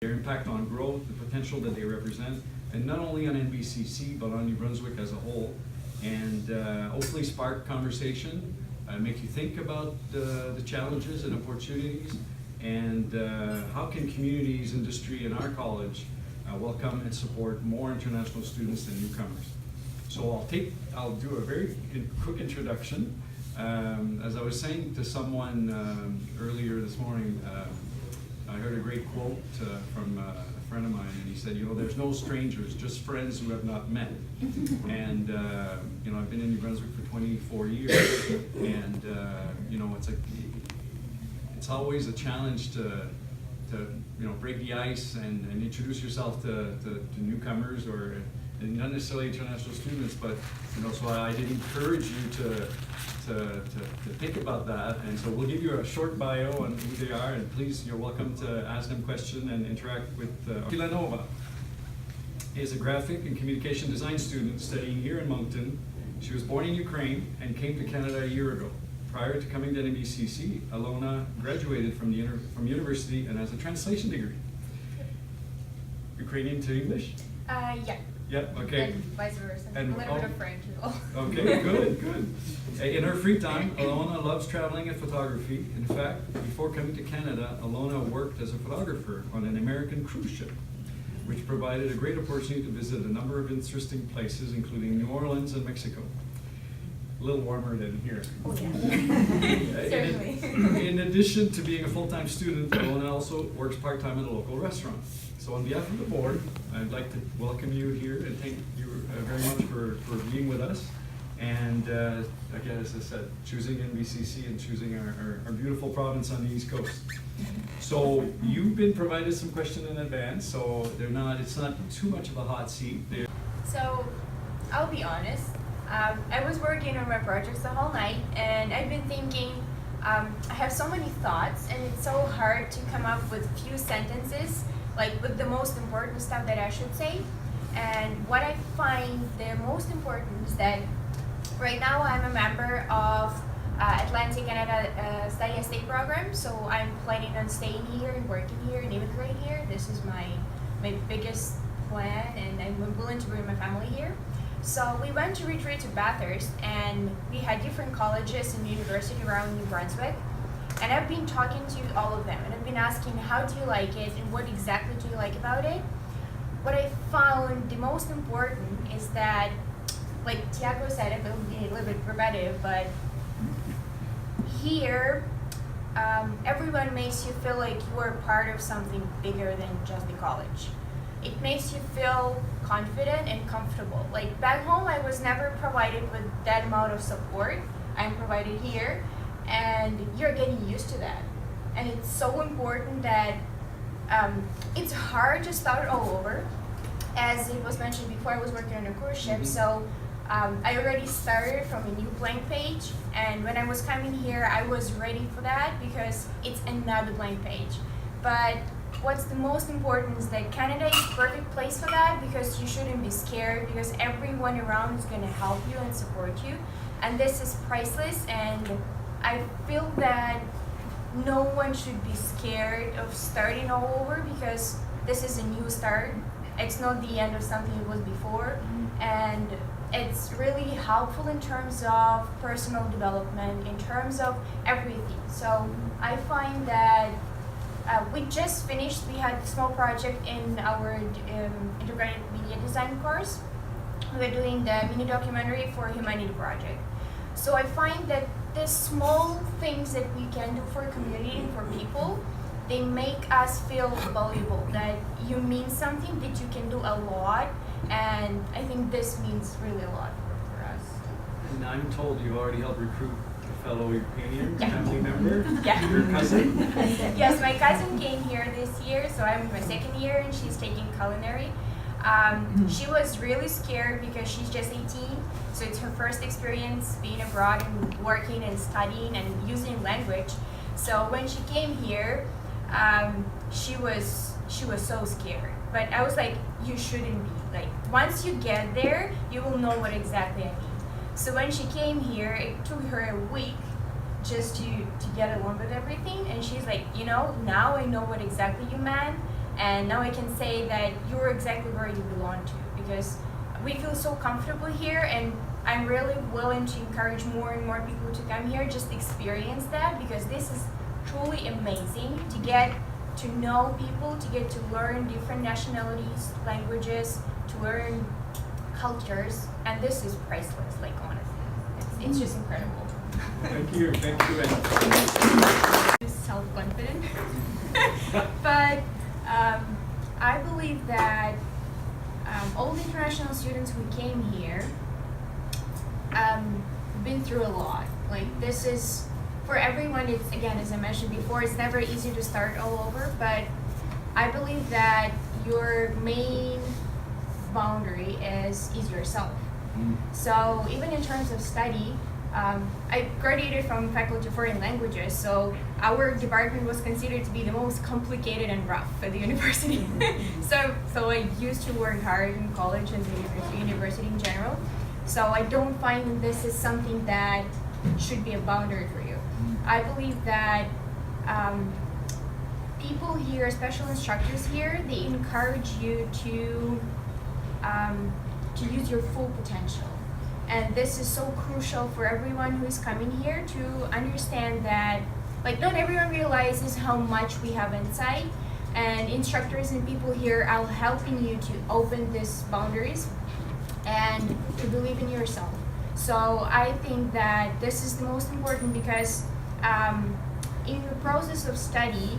their impact on growth, the potential that they represent, and not only on NBCC, but on New Brunswick as a whole. And hopefully spark conversation, make you think about the challenges and opportunities, and how can communities, industry, and our college welcome and support more international students and newcomers. So I'll do a very quick introduction. As I was saying to someone earlier this morning, I heard a great quote from a friend of mine, and he said, there's no strangers, just friends who have not met. And I've been in New Brunswick for 24 years, and it's always a challenge to break the ice and introduce yourself to newcomers, and not necessarily international students, but so I did encourage you to think about that. And so we'll give you a short bio on who they are, and please, you're welcome to ask them questions and interact with Vilanova is a graphic and communication design student studying here in Moncton. She was born in Ukraine and came to Canada a year ago. Prior to coming to NBCC, Alona graduated from university and has a translation degree. Ukrainian to English? Yeah. Yeah, okay. And vice versa. And a little bit of French as well. Okay, good. In her free time, Alona loves traveling and photography. In fact, before coming to Canada, Alona worked as a photographer on an American cruise ship, which provided a great opportunity to visit a number of interesting places, including New Orleans and Mexico. A little warmer than here. Oh, yeah. Certainly. In addition to being a full-time student, Alona also works part-time at a local restaurant. So on behalf of the board, I'd like to welcome you here and thank you very much for being with us. And again, as I said, choosing NBCC and choosing our beautiful province on the East Coast. So you've been provided some questions in advance, so it's not too much of a hot seat. So I'll be honest. I was working on my projects the whole night, and I've been thinking, I have so many thoughs, and it's so hard to come up with few sentences, like with the most important stuff that I should say. And what I find the most important is that right now I'm a member of Atlantic Canada Study and Stay program, so I'm planning on staying here and working here and immigrating here. This is my biggest plan, and I'm willing to bring my family here. So we went to retreat to Bathurst, and we had different colleges and universities around New Brunswick. And I've been talking to all of them, and I've been asking, how do you like it, and what exactly do you like about it? What I found the most important is that, like Tiago said, it will be a little bit repetitive, but here, everyone makes you feel like you are part of something bigger than just the college. It makes you feel confident and comfortable. Like back home, I was never provided with that amount of support. I'm provided here, and you're getting used to that. And it's so important that it's hard to start all over. As it was mentioned before, I was working on a cruise ship, so I already started from a new blank page. And when I was coming here, I was ready for that because it's another blank page. But what's the most important is that Canada is a perfect place for that, because you shouldn't be scared, because everyone around is going to help you and support you. And this is priceless, and I feel that no one should be scared of starting all over, because this is a new start. It's not the end of something it was before, and it's really helpful in terms of personal development, in terms of everything. So I find that we just finished, we had a small project in our integrated media design course. We're doing the mini documentary for Humanity Project. So I find that the small things that we can do for a community and for people, they make us feel valuable, that you mean something, that you can do a lot, and I think this means really a lot for us. And I'm told you've already helped recruit a fellow Ukrainian Yeah. family member, Yeah. your cousin. Yes, my cousin came here this year, so I'm in my second year, and she's taking culinary. She was really scared because she's just 18, so it's her first experience being abroad and working and studying and using language. So when she came here, she was so scared. But I was like, you shouldn't be. Like, once you get there, you will know what exactly I mean. So when she came here, it took her a week just to get along with everything, and she's like, now I know what exactly you meant, And now I can say that you're exactly where you belong to, because we feel so comfortable here, and I'm really willing to encourage more and more people to come here, just experience that, because this is truly amazing to get to know people, to get to learn different nationalities, languages, to learn cultures, and this is priceless, like honestly. It's just incredible. Thank you, and Self-confident. But I believe that all the international students who came here been through a lot. Like, this is, for everyone, it's, again, as I mentioned before, it's never easy to start all over, but I believe that your main boundary is yourself. So even in terms of study, I graduated from Faculty of Foreign Languages, so our department was considered to be the most complicated and rough at the university. So I used to work hard in college and the university in general. So I don't find this is something that should be a boundary for you. I believe that people here, special instructors here, they encourage you to use your full potential. And this is so crucial for everyone who is coming here to understand that, like, not everyone realizes how much we have inside, and instructors and people here are helping you to open these boundaries and to believe in yourself. So I think that this is the most important, because in the process of study,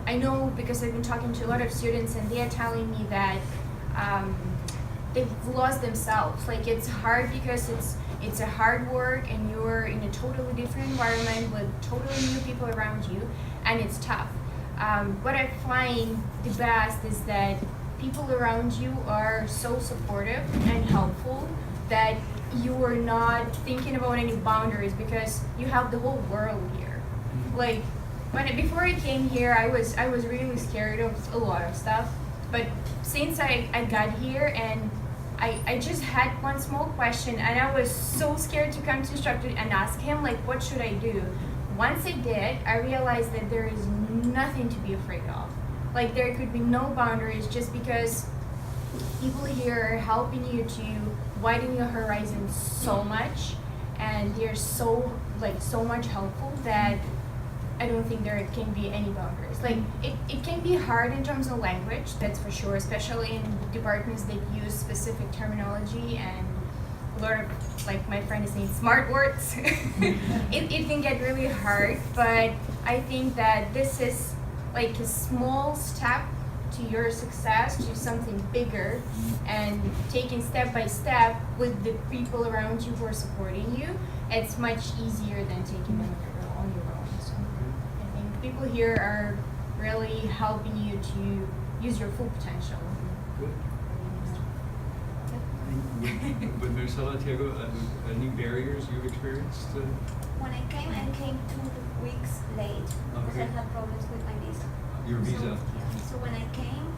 I know, because I've been talking to a lot of students, and they are telling me that they've lost themselves. Like, it's hard because it's a hard work, and you're in a totally different environment with totally new people around you, and it's tough. What I find the best is that people around you are so supportive and helpful that you are not thinking about any boundaries, because you have the whole world here. Like, before I came here, I was really scared of a lot of stuff, but since I got here, and I just had one small question, and I was so scared to come to instructor and ask him, like, what should I do? Once I did, I realized that there is nothing to be afraid of. Like, there could be no boundaries, just because people here are helping you to widen your horizon so much, and they're so much helpful that I don't think there can be any boundaries. Like, it can be hard in terms of language, that's for sure, especially in departments that use specific terminology and a lot of, like my friend is saying, smart words. It can get really hard, but I think that this is like a small step to your success, to something bigger, and taking step by step with the people around you who are supporting you, it's much easier than taking them on your own. So I think people here are really helping you to use your full potential. Good. With Marcela, Tiago, any barriers you've experienced? When I came 2 weeks late because I had problems with my visa. Your visa? So when I came,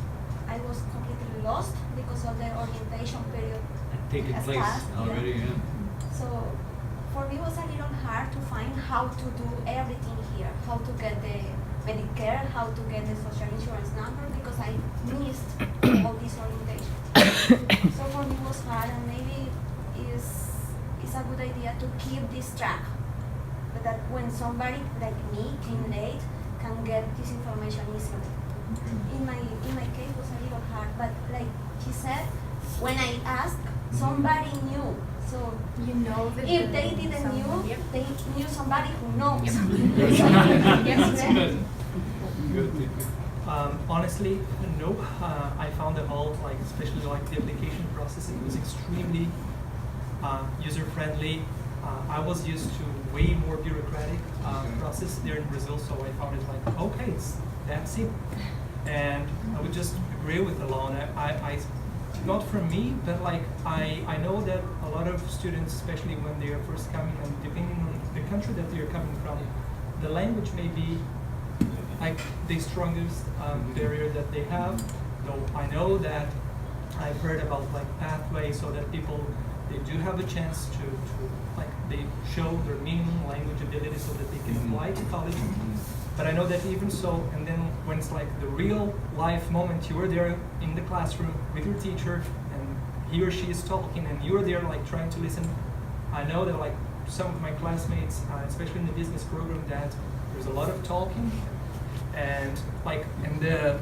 I was completely lost because of the orientation period Taking has place passed, already, yeah. So for me it was a little hard to find how to do everything here, how to get the Medicare, how to get the social insurance number, because I missed all this orientation. So for me it was hard, and maybe it's a good idea to keep this track, but that when somebody like me came late can get this information easily. In my case it was a little hard, but like she said, when I asked, somebody knew. So You know that if they didn't knew, Yep. they knew somebody who knows. Yes. Good. Honestly, no. I found the whole, like, especially like the application process, it was extremely user-friendly. I was used to way more bureaucratic process there in Brazil, so I found it like, okay, it's that simple. And I would just agree with Alon. I not from me, but like I know that a lot of students, especially when they are first coming, and depending on the country that they are coming from, the language may be like the strongest barrier that they have. Though I know that I've heard about like pathways so that people, they do have a chance to like, they show their minimum language ability so that they can apply to college. But I know that even so, and then when it's like the real life moment, you are there in the classroom with your teacher, and he or she is talking, and you're there like trying to listen. I know that like some of my classmates, especially in the business program, that there's a lot of talking, and the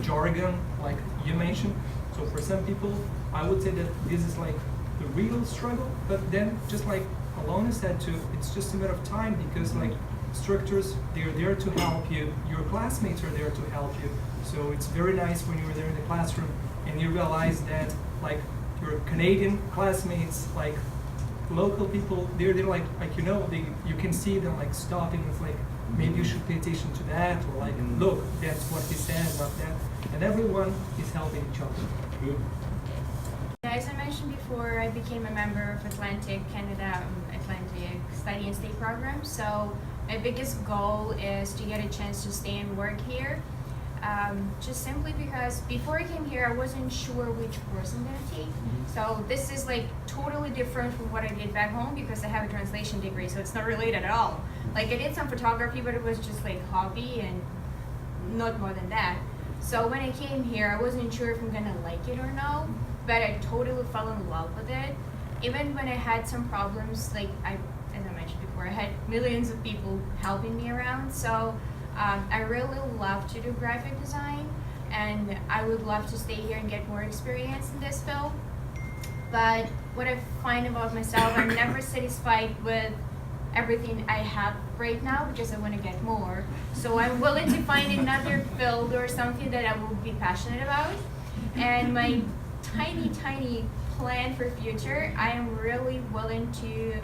jargon, like you mentioned. So for some people, I would say that this is like the real struggle. But then, just like Alona said too, it's just a matter of time, because like instructors, they're there to help you. Your classmates are there to help you. So it's very nice when you're there in the classroom and you realize that like your Canadian classmates, like local people, they're like you know, you can see them like stopping. It's like, maybe you should pay attention to that, or like, look, that's what he said about that. And everyone is helping each other. Good. As I mentioned before, I became a member of Atlantic Canada Atlantic Study and Stay program. So my biggest goal is to get a chance to stay and work here. Just simply because before I came here, I wasn't sure which course I'm gonna take. So this is like totally different from what I did back home, because I have a translation degree, so it's not related at all. Like I did some photography, but it was just like hobby and not more than that. So when I came here, I wasn't sure if I'm gonna like it or no, but I totally fell in love with it. Even when I had some problems, like as I mentioned before, I had millions of people helping me around. So I really love to do graphic design, and I would love to stay here and get more experience in this field. But what I find about myself, I'm never satisfied with everything I have right now, because I want to get more. So I'm willing to find another field or something that I will be passionate about. And my tiny plan for future, I am really willing to,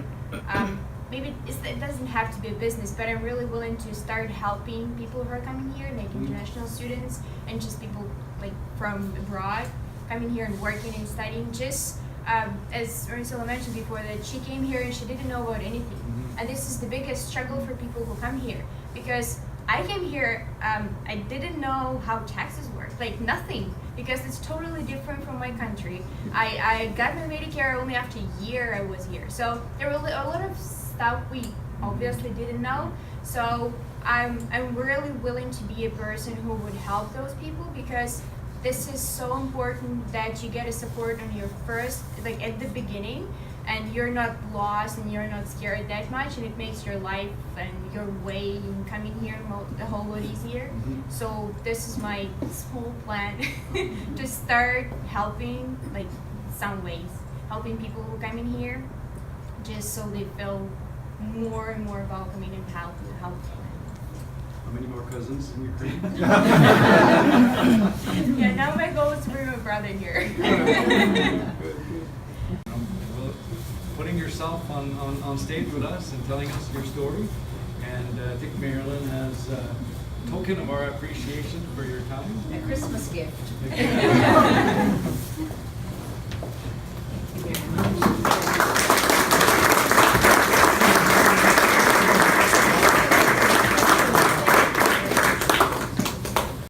maybe it doesn't have to be a business, but I'm really willing to start helping people who are coming here, like international students and just people like from abroad coming here and working and studying. Just as Ursula mentioned before, that she came here and she didn't know about anything. And this is the biggest struggle for people who come here, because I came here, I didn't know how taxes work, like nothing, because it's totally different from my country. I got my Medicare only after a year I was here. So there were a lot of stuff we obviously didn't know. So I'm really willing to be a person who would help those people, because this is so important that you get a support on your first, like at the beginning, and you're not lost and you're not scared that much, and it makes your life and your way in coming here a whole lot easier. So this is my small plan to start helping, like some ways, helping people who come in here, just so they feel more and more welcoming and help. How many more cousins in Ukraine? Yeah, now my goal is to bring my brother here. Well, putting yourself on stage with us and telling us your story, and I think Marilyn has a token of our appreciation for your time. A Christmas gift.